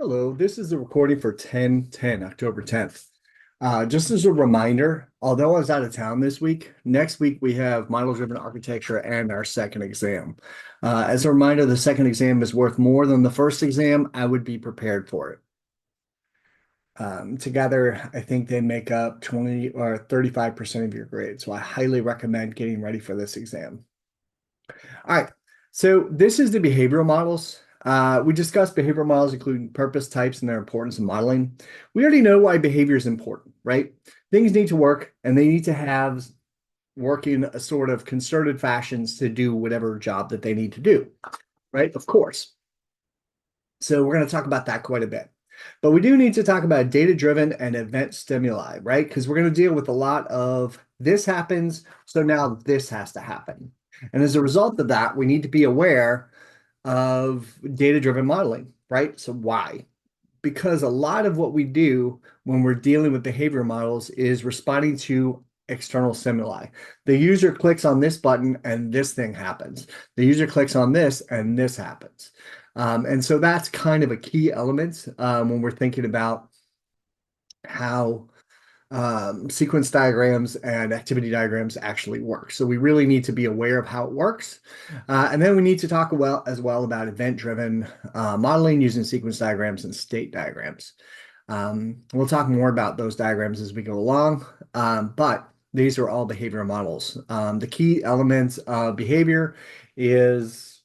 Hello, this is a recording for 10/10, October 10th. Just as a reminder, although I was out of town this week, next week we have model-driven architecture and our second exam. As a reminder, the second exam is worth more than the first exam. I would be prepared for it. Together, I think they make up 20 or 35% of your grade. So I highly recommend getting ready for this exam. All right. So this is the behavioral models. We discussed behavioral models, including purpose types and their importance in modeling. We already know why behavior is important, right? Things need to work and they need to have work in a sort of concerted fashions to do whatever job that they need to do, right? Of course. So we're going to talk about that quite a bit. But we do need to talk about data-driven and event stimuli, right? Because we're going to deal with a lot of this happens, so now this has to happen. And as a result of that, we need to be aware of data-driven modeling, right? So why? Because a lot of what we do when we're dealing with behavior models is responding to external stimuli. The user clicks on this button and this thing happens. The user clicks on this and this happens. And so that's kind of a key element when we're thinking about how sequence diagrams and activity diagrams actually work. So we really need to be aware of how it works. And then we need to talk as well about event-driven modeling using sequence diagrams and state diagrams. We'll talk more about those diagrams as we go along, but these are all behavioral models. The key elements of behavior is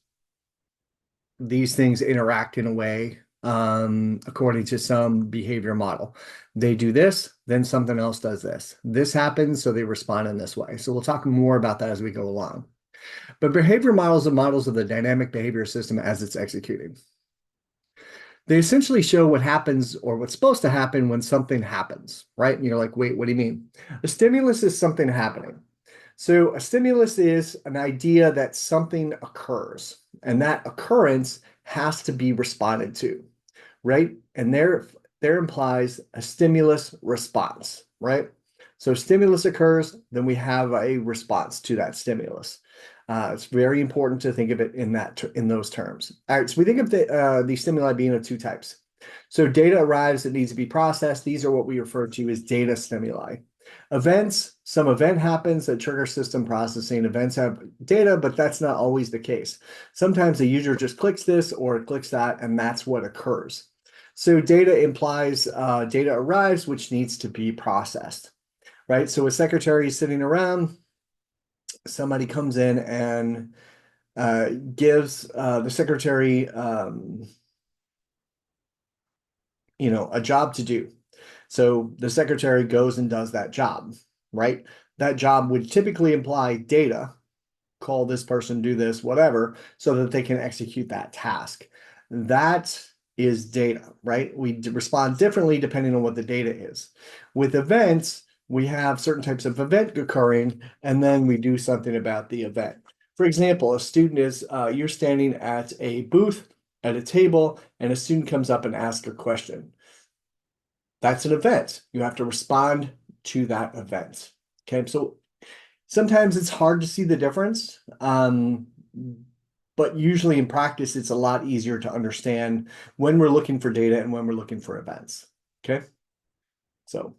these things interact in a way according to some behavior model. They do this, then something else does this. This happens, so they respond in this way. So we'll talk more about that as we go along. But behavior models are models of the dynamic behavior system as it's executing. They essentially show what happens or what's supposed to happen when something happens, right? And you're like, wait, what do you mean? A stimulus is something happening. So a stimulus is an idea that something occurs, and that occurrence has to be responded to, right? And there implies a stimulus response, right? So stimulus occurs, then we have a response to that stimulus. It's very important to think of it in those terms. All right, so we think of the stimuli being of two types. So data arrives that needs to be processed. These are what we refer to as data stimuli. Events, some event happens that trigger system processing. Events have data, but that's not always the case. Sometimes the user just clicks this or clicks that, and that's what occurs. So data implies data arrives, which needs to be processed, right? So a secretary is sitting around, somebody comes in and gives the secretary, a job to do. So the secretary goes and does that job, right? That job would typically imply data, call this person, do this, whatever, so that they can execute that task. That is data, right? We respond differently depending on what the data is. With events, we have certain types of event occurring, and then we do something about the event. For example, a student is, you're standing at a booth at a table, and a student comes up and asks a question. That's an event. You have to respond to that event. Okay, so sometimes it's hard to see the difference, but usually in practice, it's a lot easier to understand when we're looking for data and when we're looking for events. Okay, so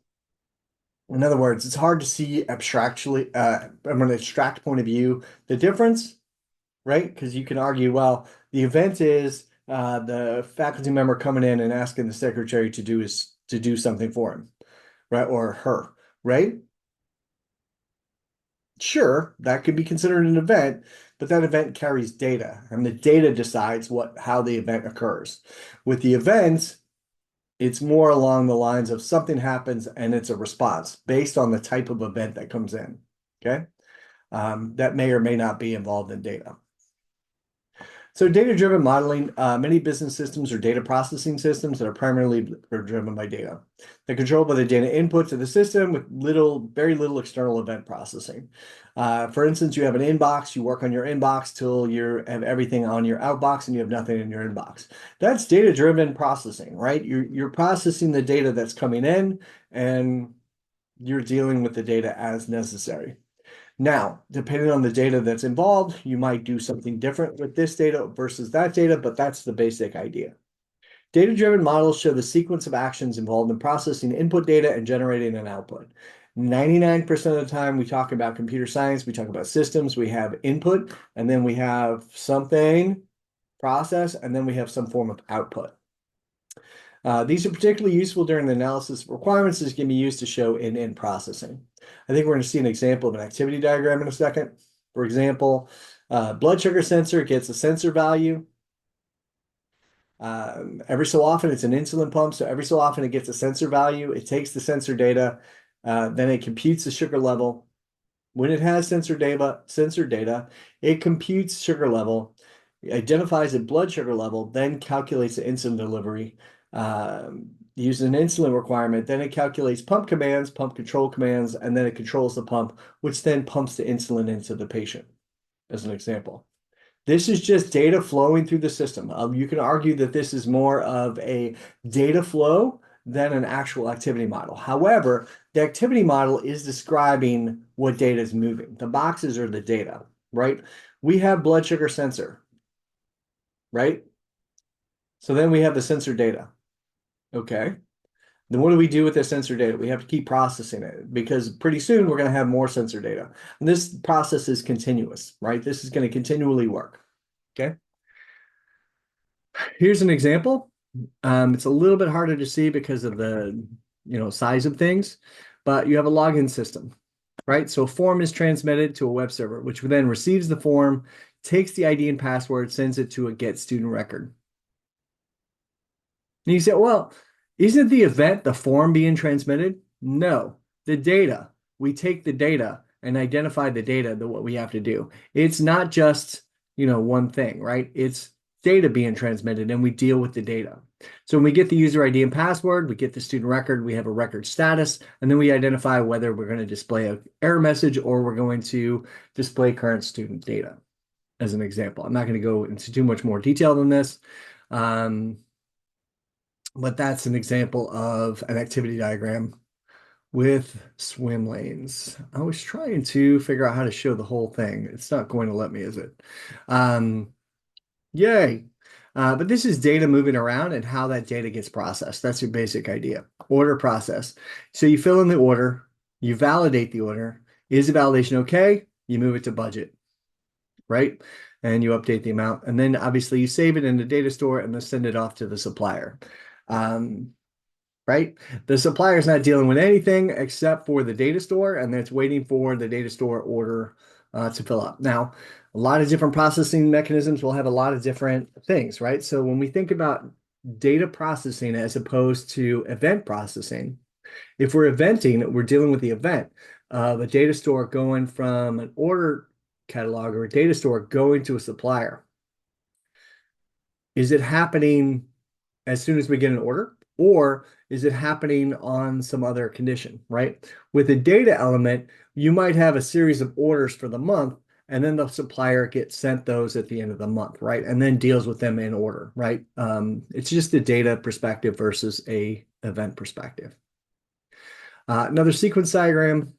in other words, it's hard to see abstractly, from an abstract point of view, the difference, right? Because you can argue, well, the event is the faculty member coming in and asking the secretary to do something for him, right? Or her, right? Sure, that could be considered an event, but that event carries data, and the data decides how the event occurs. With the events, it's more along the lines of something happens and it's a response based on the type of event that comes in. Okay, that may or may not be involved in data. So data-driven modeling, many business systems are data processing systems that are primarily driven by data. They're controlled by the data input to the system with very little external event processing. For instance, you have an inbox, you work on your inbox till you have everything on your outbox and you have nothing in your inbox. That's data-driven processing, right? You're processing the data that's coming in and you're dealing with the data as necessary. Now, depending on the data that's involved, you might do something different with this data versus that data, but that's the basic idea. Data-driven models show the sequence of actions involved in processing input data and generating an output. 99% of the time we talk about computer science, we talk about systems, we have input, and then we have something process, and then we have some form of output. These are particularly useful during the analysis of requirements as can be used to show in processing. I think we're going to see an example of an activity diagram in a second. For example, blood sugar sensor gets a sensor value. Every so often it's an insulin pump, so every so often it gets a sensor value. It takes the sensor data, then it computes the sugar level. When it has sensor data, it computes sugar level, identifies a blood sugar level, then calculates the insulin delivery, uses an insulin requirement, then it calculates pump commands, pump control commands, and then it controls the pump, which then pumps the insulin into the patient, as an example. This is just data flowing through the system. You can argue that this is more of a data flow than an actual activity model. However, the activity model is describing what data is moving. The boxes are the data, right? We have blood sugar sensor, right? So then we have the sensor data. Okay. Then what do we do with the sensor data? We have to keep processing it because pretty soon we're going to have more sensor data. And this process is continuous, right? This is going to continually work. Okay. Here's an example. It's a little bit harder to see because of the size of things, but you have a login system, right? So a form is transmitted to a web server, which then receives the form, takes the ID and password, sends it to a get student record. And you say, well, isn't the event the form being transmitted? No, the data. We take the data and identify the data, what we have to do. It's not just, one thing, right? It's data being transmitted and we deal with the data. So when we get the user ID and password, we get the student record, we have a record status, and then we identify whether we're going to display an error message or we're going to display current student data, as an example. I'm not going to go into too much more detail than this. But that's an example of an activity diagram with swim lanes. I was trying to figure out how to show the whole thing. It's not going to let me, is it? Yay. But this is data moving around and how that data gets processed. That's your basic idea. Order process. So you fill in the order, you validate the order. Is the validation okay? You move it to budget, right? And you update the amount. And then obviously you save it in the data store and then send it off to the supplier. Right? The supplier is not dealing with anything except for the data store, and it's waiting for the data store order to fill up. Now, a lot of different processing mechanisms will have a lot of different things, right? So when we think about data processing as opposed to event processing, if we're eventing, we're dealing with the event of a data store going from an order catalog or a data store going to a supplier. Is it happening as soon as we get an order, or is it happening on some other condition, right? With a data element, you might have a series of orders for the month, and then the supplier gets sent those at the end of the month, right? And then deals with them in order, right? It's just a data perspective versus a event perspective. Another sequence diagram,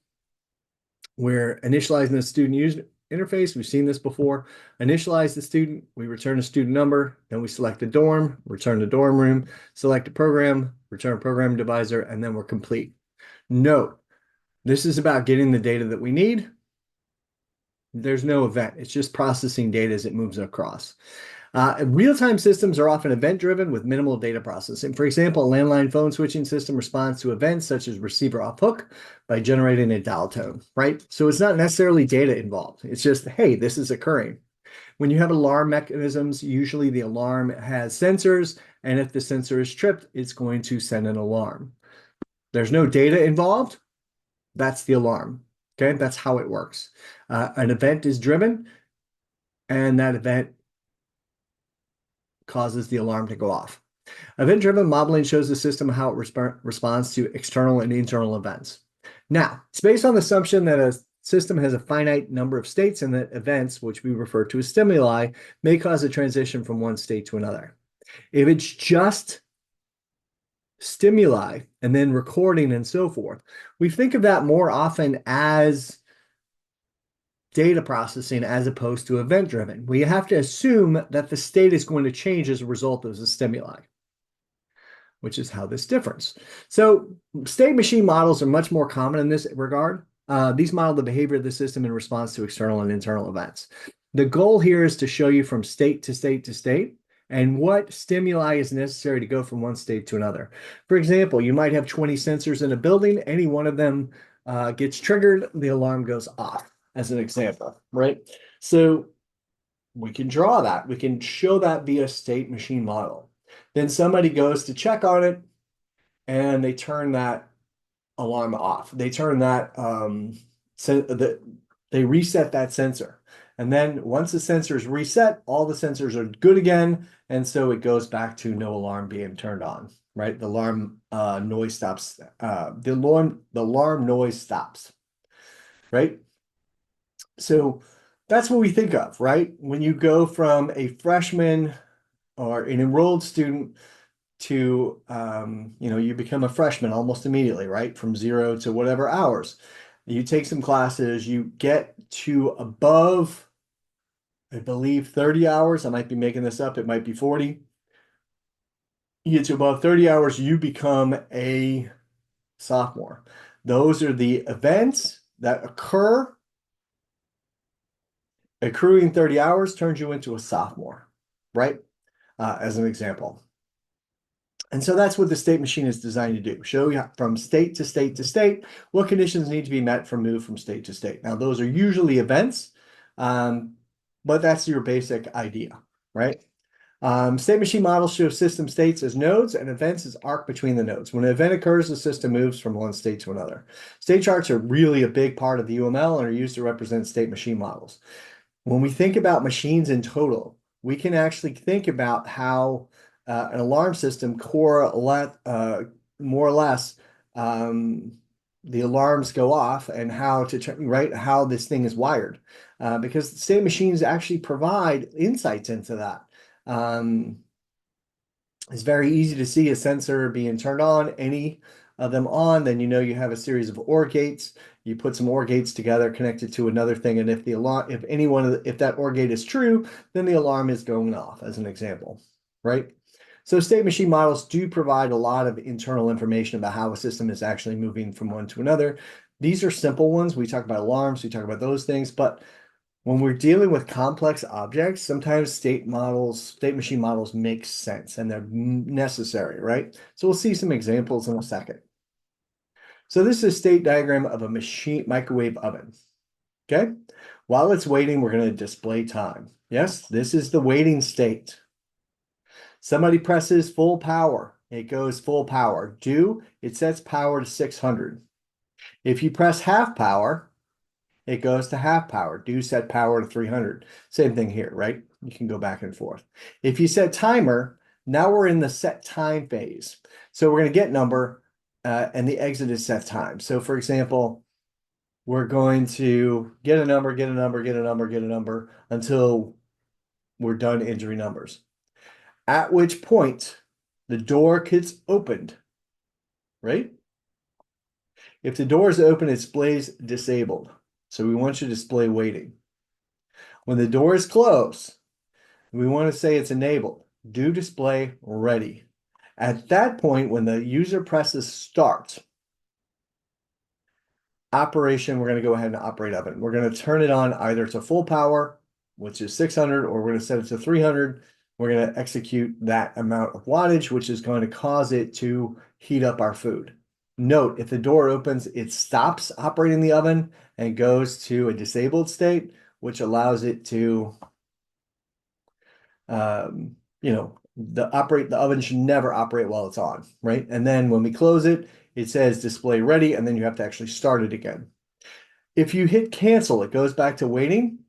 we're initializing the student user interface. We've seen this before. Initialize the student, we return a student number, then we select the dorm, return the dorm room, select a program, return a program divisor, and then we're complete. Note, this is about getting the data that we need. There's no event. It's just processing data as it moves across. Real-time systems are often event-driven with minimal data processing. For example, a landline phone switching system responds to events such as receiver off hook by generating a dial tone, right? So it's not necessarily data involved. It's just, hey, this is occurring. When you have alarm mechanisms, usually the alarm has sensors, and if the sensor is tripped, it's going to send an alarm. There's no data involved. That's the alarm. Okay, that's how it works. An event is driven, and that event causes the alarm to go off. Event-driven modeling shows the system how it responds to external and internal events. Now, it's based on the assumption that a system has a finite number of states and that events, which we refer to as stimuli, may cause a transition from one state to another. If it's just stimuli and then recording and so forth, we think of that more often as data processing as opposed to event driven. We have to assume that the state is going to change as a result of the stimuli. which is how this differs. So state machine models are much more common in this regard. These model the behavior of the system in response to external and internal events. The goal here is to show you from state to state to state and what stimuli is necessary to go from one state to another. For example, you might have 20 sensors in a building. Any one of them gets triggered, the alarm goes off, as an example, right? So we can draw that. We can show that via state machine model. Then somebody goes to check on it and they turn that alarm off. They turn that, they reset that sensor. And then once the sensor is reset, all the sensors are good again. And so it goes back to no alarm being turned on, right? The alarm noise stops. The alarm noise stops, right? So that's what we think of, right? When you go from a freshman or an enrolled student to, you become a freshman almost immediately, right? From 0 to whatever hours. You take some classes, you get to above, I believe, 30 hours. I might be making this up. It might be 40. You get to above 30 hours, you become a sophomore. Those are the events that occur. Accruing 30 hours turns you into a sophomore, right? As an example. And so that's what the state machine is designed to do. Show you from state to state to state what conditions need to be met for move from state to state. Now, those are usually events, but that's your basic idea, right? State machine models show system states as nodes and events as arc between the nodes. When an event occurs, the system moves from one state to another. State charts are really a big part of the UML and are used to represent state machine models. When we think about machines in total, we can actually think about how an alarm system more or less the alarms go off and how how this thing is wired, because state machines actually provide insights into that. It's very easy to see a sensor being turned on, any of them on, then you have a series of OR gates. You put some OR gates together, connected to another thing, and if that OR gate is true, then the alarm is going off, as an example, right? So state machine models do provide a lot of internal information about how a system is actually moving from one to another. These are simple ones. We talk about alarms, we talk about those things, but when we're dealing with complex objects, sometimes state machine models make sense and they're necessary, right? So we'll see some examples in a second. So this is a state diagram of a microwave oven. Okay. While it's waiting, we're going to display time. Yes, this is the waiting state. Somebody presses full power. It goes full power. It sets power to 600. If you press half power, it goes to half power. Set power to 300. Same thing here, right? You can go back and forth. If you set timer, now we're in the set time phase. So we're going to get number and the exit is set time. So for example, we're going to get a number, get a number, get a number, get a number until we're done entering numbers. At which point the door gets opened, right? If the door is open, it displays disabled. So we want you to display waiting. When the door is closed, we want to say it's enabled. Display ready. At that point, when the user presses start, operation, we're going to go ahead and operate oven. We're going to turn it on either to full power, which is 600, or we're going to set it to 300. We're going to execute that amount of wattage, which is going to cause it to heat up our food. Note, if the door opens, it stops operating the oven and goes to a disabled state, which allows it to, the oven should never operate while it's on, right? And then when we close it, it says display ready, and then you have to actually start it again. If you hit cancel, it goes back to waiting,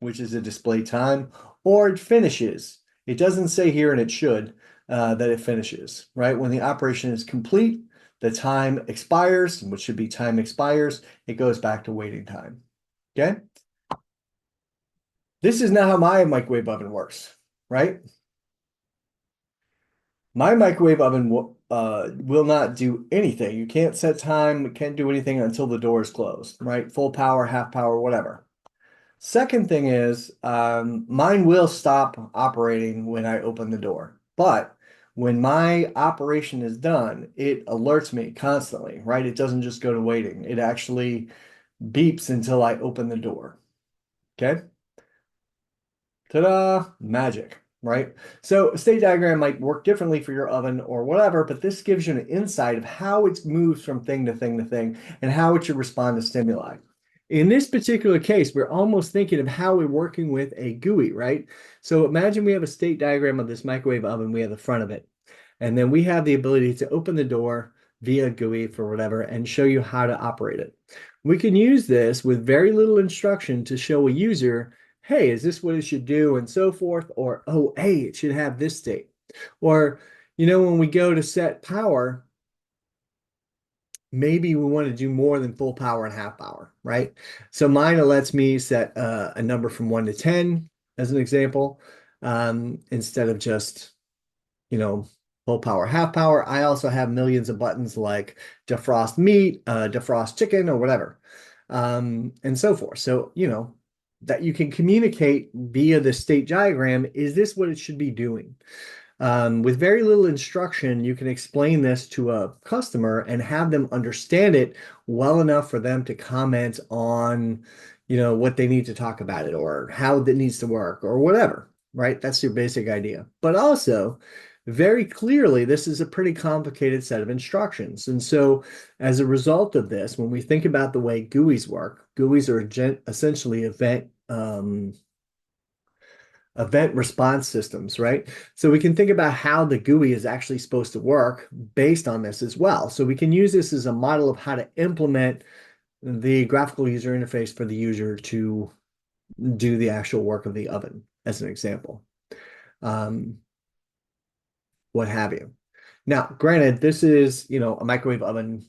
which is a display time, or it finishes. It doesn't say here, and it should, that it finishes, right? When the operation is complete, the time expires, which should be time expires, it goes back to waiting time, okay? This is not how my microwave oven works, right? My microwave oven will not do anything. You can't set time, it can't do anything until the door is closed, right? Full power, half power, whatever. Second thing is, mine will stop operating when I open the door. But when my operation is done, it alerts me constantly, right? It doesn't just go to waiting. It actually beeps until I open the door. Okay. Ta-da, magic, right? So a state diagram might work differently for your oven or whatever, but this gives you an insight of how it moves from thing to thing to thing and how it should respond to stimuli. In this particular case, we're almost thinking of how we're working with a GUI, right? So imagine we have a state diagram of this microwave oven, we have the front of it, and then we have the ability to open the door via GUI for whatever and show you how to operate it. We can use this with very little instruction to show a user, hey, is this what it should do and so forth? Or, oh, hey, it should have this state. Or, when we go to set power, maybe we want to do more than full power and half power, right? So mine lets me set a number from 1 to 10 as an example, instead of just, full power, half power. I also have millions of buttons like defrost meat, defrost chicken, or whatever, and so forth. So, that you can communicate via the state diagram. Is this what it should be doing? With very little instruction, you can explain this to a customer and have them understand it well enough for them to comment on, what they need to talk about it or how it needs to work or whatever, right? That's your basic idea. But also, very clearly, this is a pretty complicated set of instructions. And so, as a result of this, when we think about the way GUIs work, GUIs are essentially event response systems, right? So we can think about how the GUI is actually supposed to work based on this as well. So we can use this as a model of how to implement the graphical user interface for the user to do the actual work of the oven, as an example, um, what have you. Now, granted, this is, a microwave oven,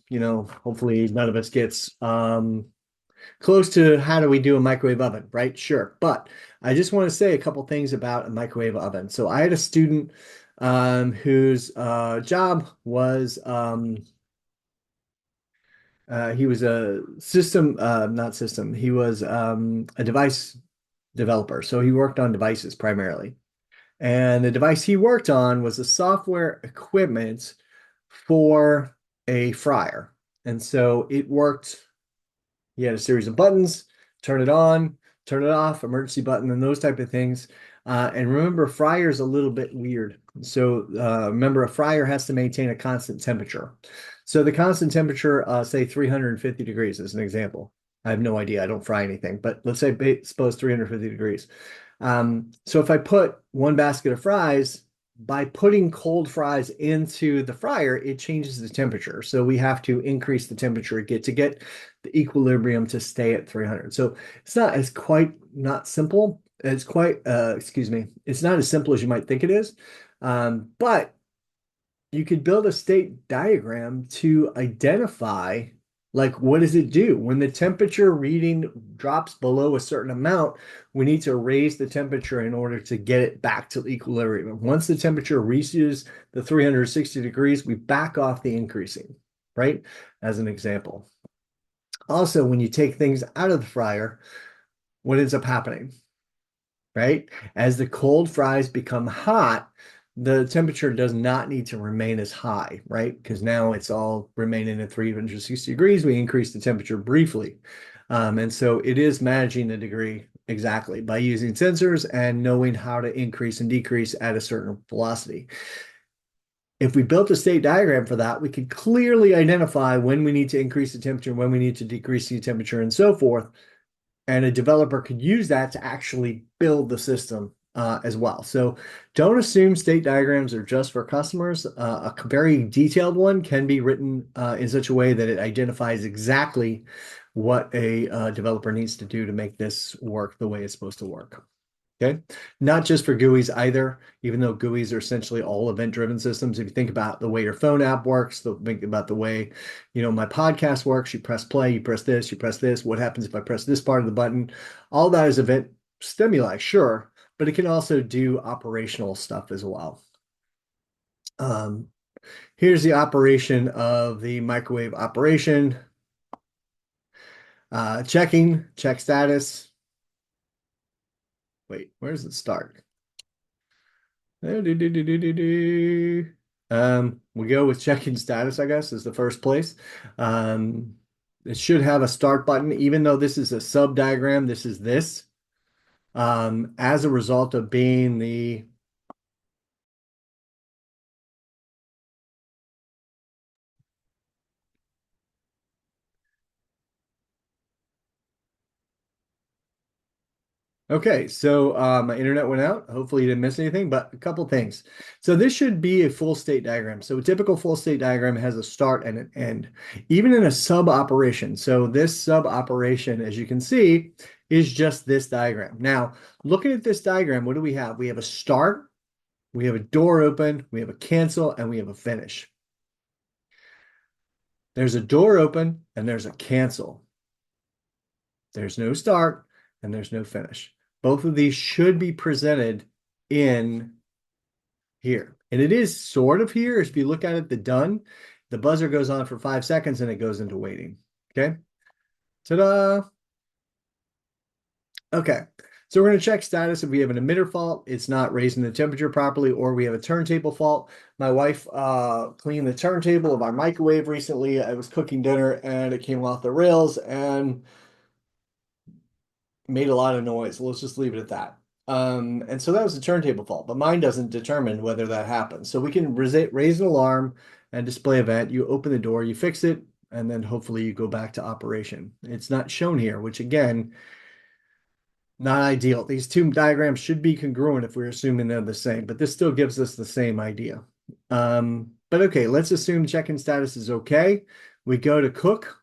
hopefully none of us gets close to how do we do a microwave oven, right? Sure. But I just want to say a couple things about a microwave oven. So I had a student whose job was he was a system, not system, he was a device developer. So he worked on devices primarily. And the device he worked on was the software equipment for a fryer. And so it worked. He had a series of buttons, turn it on, turn it off, emergency button, and those type of things. And remember, fryer's a little bit weird. So remember, a fryer has to maintain a constant temperature. So the constant temperature, say 350 degrees as an example. I have no idea. I don't fry anything, but let's say suppose 350 degrees. So if I put one basket of fries, by putting cold fries into the fryer, it changes the temperature. So we have to increase the temperature to get the equilibrium to stay at 300. So it's quite not simple. It's quite, excuse me, it's not as simple as you might think it is. But you could build a state diagram to identify, like, what does it do when the temperature reading drops below a certain amount. We need to raise the temperature in order to get it back to equilibrium. Once the temperature reaches the 360 degrees, we back off the increasing, right? As an example. Also, when you take things out of the fryer, what ends up happening, right? As the cold fries become hot, the temperature does not need to remain as high, right? Because now it's all remaining at 360 degrees. We increase the temperature briefly. And so it is managing the degree exactly by using sensors and knowing how to increase and decrease at a certain velocity. If we built a state diagram for that, we could clearly identify when we need to increase the temperature, when we need to decrease the temperature, and so forth. And a developer could use that to actually build the system as well. So don't assume state diagrams are just for customers. A very detailed one can be written in such a way that it identifies exactly what a developer needs to do to make this work the way it's supposed to work. Okay, not just for GUIs either, even though GUIs are essentially all event-driven systems. If you think about the way your phone app works, think about the way, my podcast works. You press play, you press this, you press this. What happens if I press this part of the button? All that is event stimuli, sure, but it can also do operational stuff as well. Here's the operation of the microwave operation. Check status. Wait, where does it start? We go with checking status, I guess, is the first place. Um, it should have a start button, even though this is a sub diagram, this is this. As a result of being the Okay, so my internet went out. Hopefully you didn't miss anything, but a couple things. So this should be a full state diagram. So a typical full state diagram has a start and an end, even in a sub operation. So this sub operation, as you can see, is just this diagram. Now, looking at this diagram, what do we have? We have a start, we have a door open, we have a cancel, and we have a finish. There's a door open and there's a cancel. There's no start and there's no finish. Both of these should be presented in here. And it is sort of here. If you look at it, the done, the buzzer goes on for 5 seconds and it goes into waiting. Okay. Ta-da. Okay. So we're going to check status. If we have an emitter fault, it's not raising the temperature properly, or we have a turntable fault. My wife cleaned the turntable of our microwave recently. I was cooking dinner and it came off the rails and made a lot of noise. Let's just leave it at that. And so that was a turntable fault, but mine doesn't determine whether that happens. So we can raise an alarm and display event. You open the door, you fix it, and then hopefully you go back to operation. It's not shown here, which again, not ideal. These two diagrams should be congruent if we're assuming they're the same, but this still gives us the same idea. But okay, let's assume check-in status is okay. We go to cook.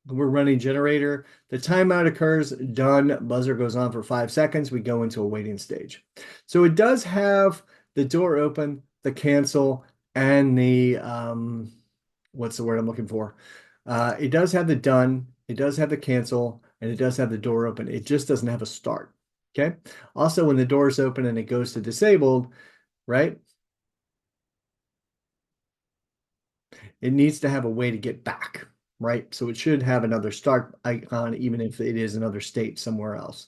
We're running generator. The timeout occurs, done. Buzzer goes on for 5 seconds. We go into a waiting stage. So it does have the door open, the cancel, and the, what's the word I'm looking for? It does have the done, it does have the cancel, and it does have the door open. It just doesn't have a start. Okay. Also, when the door is open and it goes to disabled, right? It needs to have a way to get back, right? So it should have another start icon, even if it is another state somewhere else.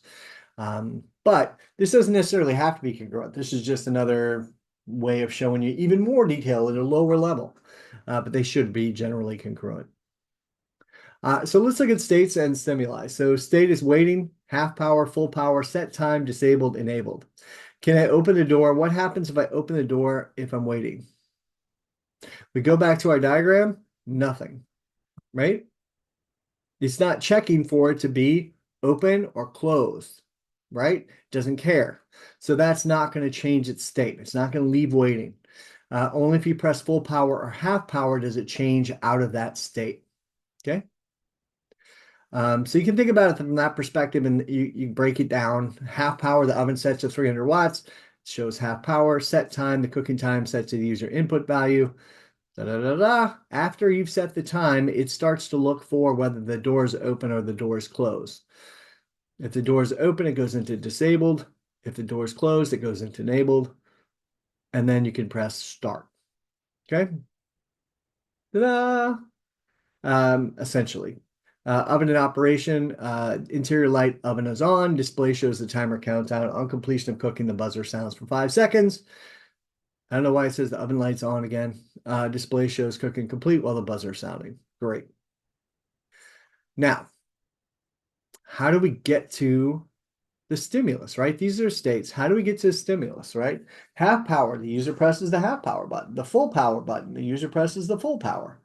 But this doesn't necessarily have to be congruent. This is just another way of showing you even more detail at a lower level, but they should be generally congruent. So let's look at states and stimuli. So state is waiting, half power, full power, set time, disabled, enabled. Can I open the door? What happens if I open the door if I'm waiting? We go back to our diagram, nothing, right? It's not checking for it to be open or closed, right? Doesn't care. So that's not going to change its state. It's not going to leave waiting. Only if you press full power or half power does it change out of that state. Okay. So you can think about it from that perspective, and you break it down. Half power, the oven sets to 300 watts. It shows half power. Set time, the cooking time set to the user input value. Da, da, da, da. After you've set the time, it starts to look for whether the door is open or the door is closed. If the door is open, it goes into disabled. If the door is closed, it goes into enabled. And then you can press start. Okay. Ta-da! Essentially. Oven in operation, interior light, oven is on. Display shows the timer countdown. On completion of cooking, the buzzer sounds for 5 seconds. I don't know why it says the oven light's on again. Display shows cooking complete while the buzzer is sounding. Great. Now, how do we get to the stimulus, right? These are states. How do we get to the stimulus, right? Half power, the user presses the half power button. The full power button, the user presses the full power.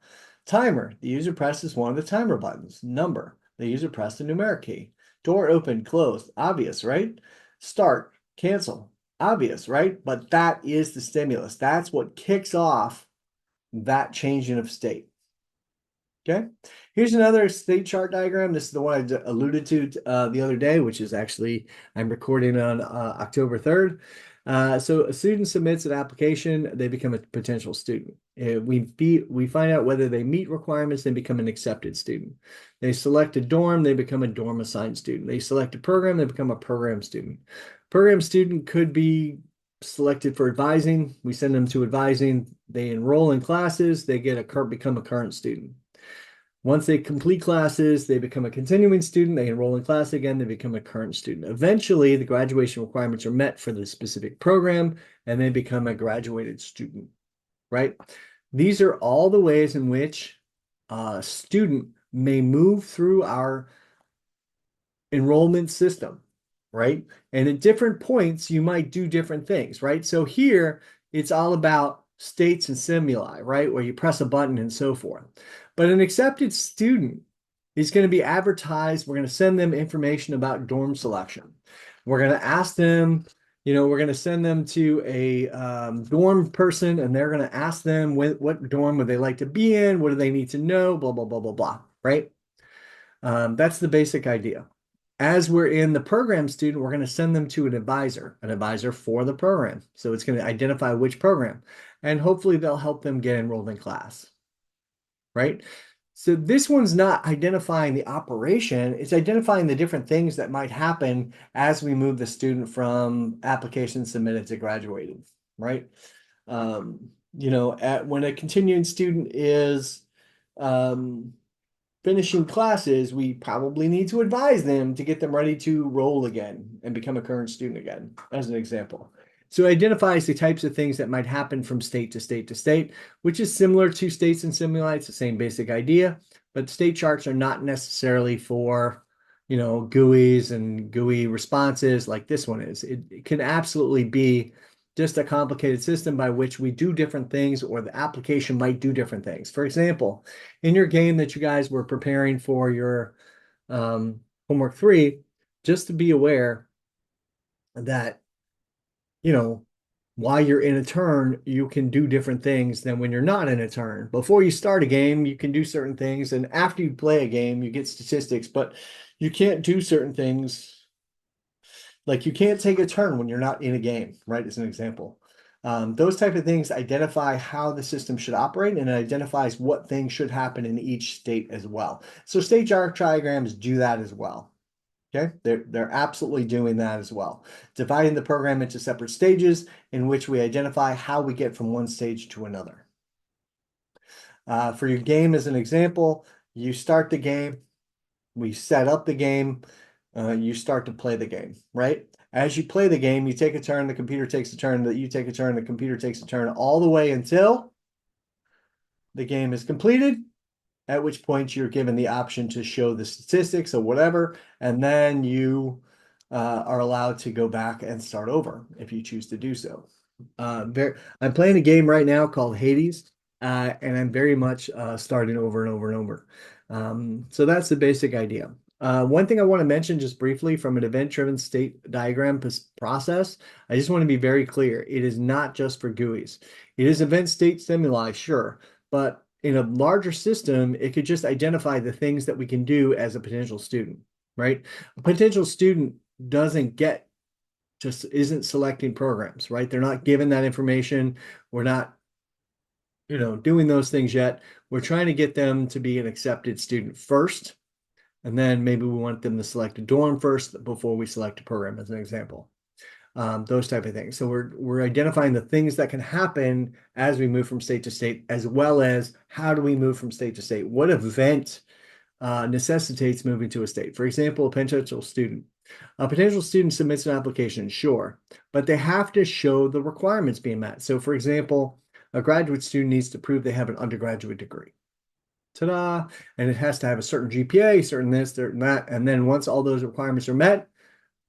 Timer, the user presses one of the timer buttons. Number, the user pressed the numeric key. Door open, closed, obvious, right? Start, cancel, obvious, right? But that is the stimulus. That's what kicks off that changing of state. Okay, here's another state chart diagram. This is the one I alluded to the other day, which is actually, I'm recording on October 3rd. So a student submits an application, they become a potential student. We find out whether they meet requirements, they become an accepted student. They select a dorm, they become a dorm assigned student. They select a program, they become a program student. Program student could be selected for advising. We send them to advising. They enroll in classes, they become a current student. Once they complete classes, they become a continuing student, they enroll in class again, they become a current student. Eventually, the graduation requirements are met for the specific program, and they become a graduated student, right? These are all the ways in which a student may move through our enrollment system, right? And at different points, you might do different things, right? So here, it's all about states and stimuli, right? Where you press a button and so forth. But an accepted student is going to be advertised. We're going to send them information about dorm selection. We're going to ask them, we're going to send them to a dorm person, and they're going to ask them what dorm would they like to be in, what do they need to know, blah, blah, blah, blah, blah, right? That's the basic idea. As we're in the program student, we're going to send them to an advisor for the program. So it's going to identify which program, and hopefully they'll help them get enrolled in class, right? So this one's not identifying the operation, it's identifying the different things that might happen as we move the student from application submitted to graduating, right? When a continuing student is finishing classes, we probably need to advise them to get them ready to roll again and become a current student again, as an example. So it identifies the types of things that might happen from state to state to state, which is similar to states and stimuli. It's the same basic idea, but state charts are not necessarily for, GUIs and GUI responses like this one is. It can absolutely be just a complicated system by which we do different things, or the application might do different things. For example, in your game that you guys were preparing for your homework 3, just to be aware that, while you're in a turn, you can do different things than when you're not in a turn. Before you start a game, you can do certain things, and after you play a game, you get statistics, but you can't do certain things. Like you can't take a turn when you're not in a game, right? As an example. Those type of things identify how the system should operate, and it identifies what things should happen in each state as well. So state chart diagrams do that as well. Okay, they're absolutely doing that as well. Dividing the program into separate stages in which we identify how we get from one stage to another. For your game as an example, you start the game, we set up the game, you start to play the game, right? As you play the game, you take a turn, the computer takes a turn, that you take a turn, the computer takes a turn, all the way until the game is completed, at which point you're given the option to show the statistics or whatever, and then you are allowed to go back and start over if you choose to do so. I'm playing a game right now called Hades, and I'm very much starting over and over and over. So that's the basic idea. One thing I want to mention just briefly from an event-driven state diagram process, I just want to be very clear. It is not just for GUIs. It is event state stimuli, sure, but in a larger system, it could just identify the things that we can do as a potential student, right? A potential student isn't selecting programs, right? They're not given that information. We're not, doing those things yet. We're trying to get them to be an accepted student first. And then maybe we want them to select a dorm first before we select a program, as an example. Those type of things. So we're identifying the things that can happen as we move from state to state, as well as how do we move from state to state? What event necessitates moving to a state? For example, a potential student. A potential student submits an application, sure, but they have to show the requirements being met. So for example, a graduate student needs to prove they have an undergraduate degree. Ta-da! And it has to have a certain GPA, certain this, certain that. And then once all those requirements are met,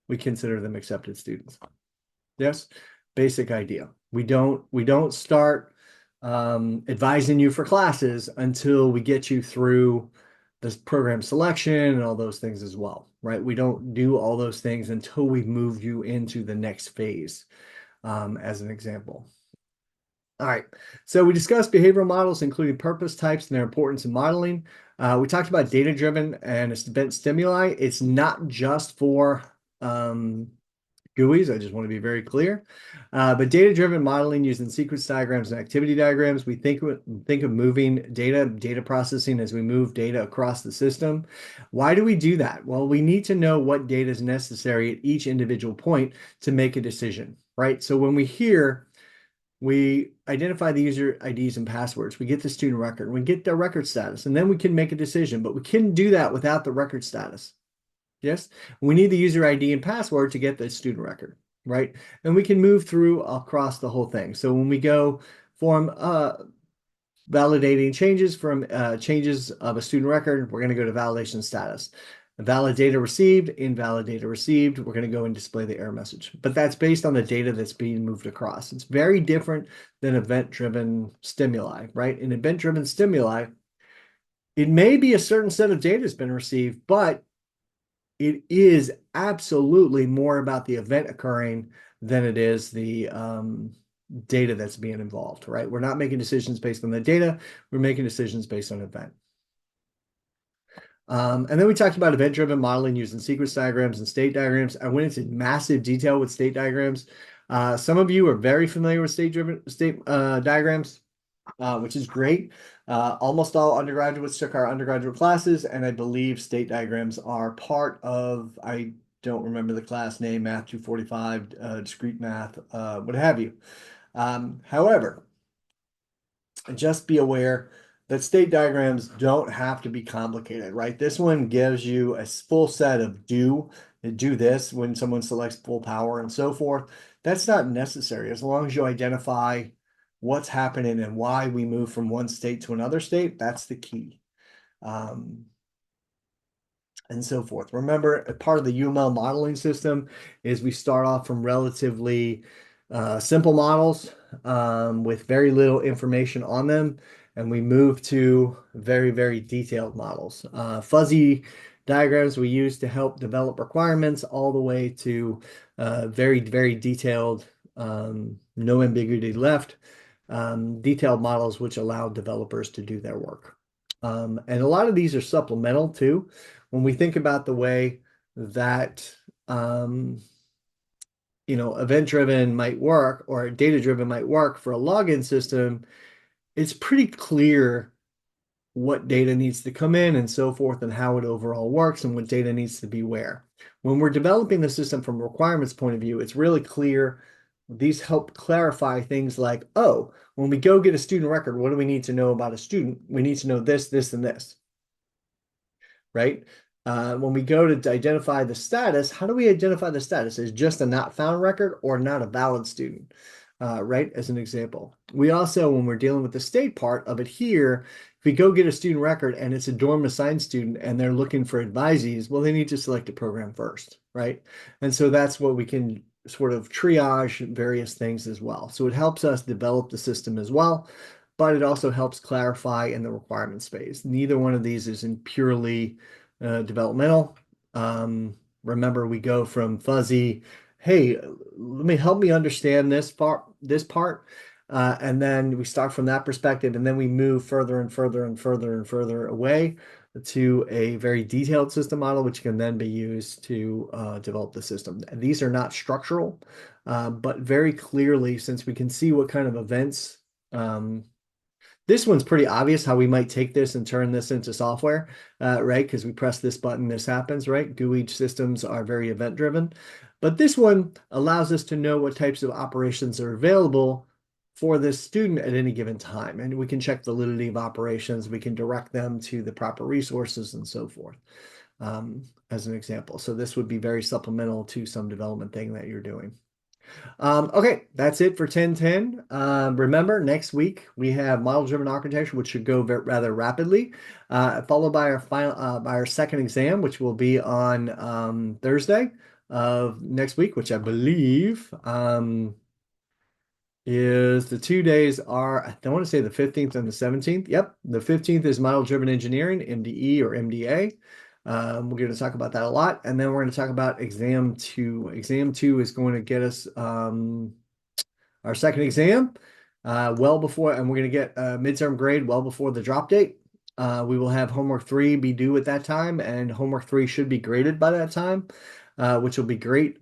we consider them accepted students. Yes, basic idea. We don't start advising you for classes until we get you through this program selection and all those things as well, right? We don't do all those things until we've moved you into the next phase, as an example. All right, so we discussed behavioral models, including purpose types and their importance in modeling. We talked about data-driven and event stimuli. It's not just for GUIs. I just want to be very clear. But data-driven modeling using sequence diagrams and activity diagrams, we think of moving data processing as we move data across the system. Why do we do that? Well, we need to know what data is necessary at each individual point to make a decision, right? So when we hear We identify the user IDs and passwords. We get the student record. We get their record status, and then we can make a decision. But we couldn't do that without the record status. Yes, we need the user ID and password to get the student record, right? And we can move through across the whole thing. So when we go form validating changes from changes of a student record, we're going to go to validation status. Valid data received, invalid data received, we're going to go and display the error message. But that's based on the data that's being moved across. It's very different than event-driven stimuli, right? In event-driven stimuli, it may be a certain set of data has been received, but it is absolutely more about the event occurring than it is the data that's being involved, right? We're not making decisions based on the data. We're making decisions based on event. And then we talked about event-driven modeling using sequence diagrams and state diagrams. I went into massive detail with state diagrams. Some of you are very familiar with state diagrams, which is great. Almost all undergraduates took our undergraduate classes, and I believe state diagrams are part of, I don't remember the class name, Math 245, discrete math, what have you. However, just be aware that state diagrams don't have to be complicated, right? This one gives you a full set of do this when someone selects full power and so forth. That's not necessary as long as you identify what's happening and why we move from one state to another state. That's the key. And so forth. Remember, a part of the UML modeling system is we start off from relatively simple models with very little information on them, and we move to very, very detailed models. Fuzzy diagrams we use to help develop requirements all the way to very, very detailed, no ambiguity left, detailed models which allow developers to do their work. And a lot of these are supplemental too. When we think about the way that event-driven might work or data-driven might work for a login system, it's pretty clear what data needs to come in and so forth and how it overall works and what data needs to be where. When we're developing the system from a requirements point of view, it's really clear. These help clarify things like, oh, when we go get a student record, what do we need to know about a student? We need to know this, this, and this, right? When we go to identify the status, how do we identify the status? Is just a not found record or not a valid student, right? As an example. We also, when we're dealing with the state part of it here, if we go get a student record and it's a dorm assigned student and they're looking for advisees, well, they need to select a program first, right? And so that's what we can sort of triage various things as well. So it helps us develop the system as well, but it also helps clarify in the requirement space. Neither one of these is in purely developmental. Remember, we go from fuzzy, hey, help me understand this part, and then we start from that perspective, and then we move further and further and further and further away to a very detailed system model, which can then be used to develop the system. And these are not structural, but very clearly, since we can see what kind of events this one's pretty obvious how we might take this and turn this into software, right? Because we press this button, this happens, right? GUI systems are very event-driven. But this one allows us to know what types of operations are available for this student at any given time. And we can check validity of operations. We can direct them to the proper resources and so forth, as an example. So this would be very supplemental to some development thing that you're doing. Okay, that's it for 1010. Remember, next week we have model-driven architecture, which should go rather rapidly, followed by our by our second exam, which will be on Thursday of next week, which I believe is the 2 days are, I don't want to say the 15th and the 17th. Yep, the 15th is model-driven engineering, MDE or MDA. We're going to talk about that a lot. And then we're going to talk about exam 2. Exam 2 is going to get us our second exam well before, and we're going to get a midterm grade well before the drop date. We will have homework 3 be due at that time, and homework 3 should be graded by that time, which will be great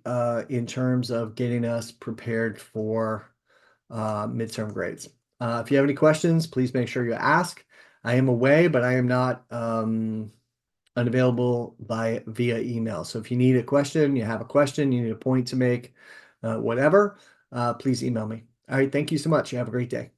in terms of getting us prepared for midterm grades. If you have any questions, please make sure you ask. I am away, but I am not unavailable via email. So if you need a question, you have a question, you need a point to make, whatever, please email me. All right. Thank you so much. You have a great day.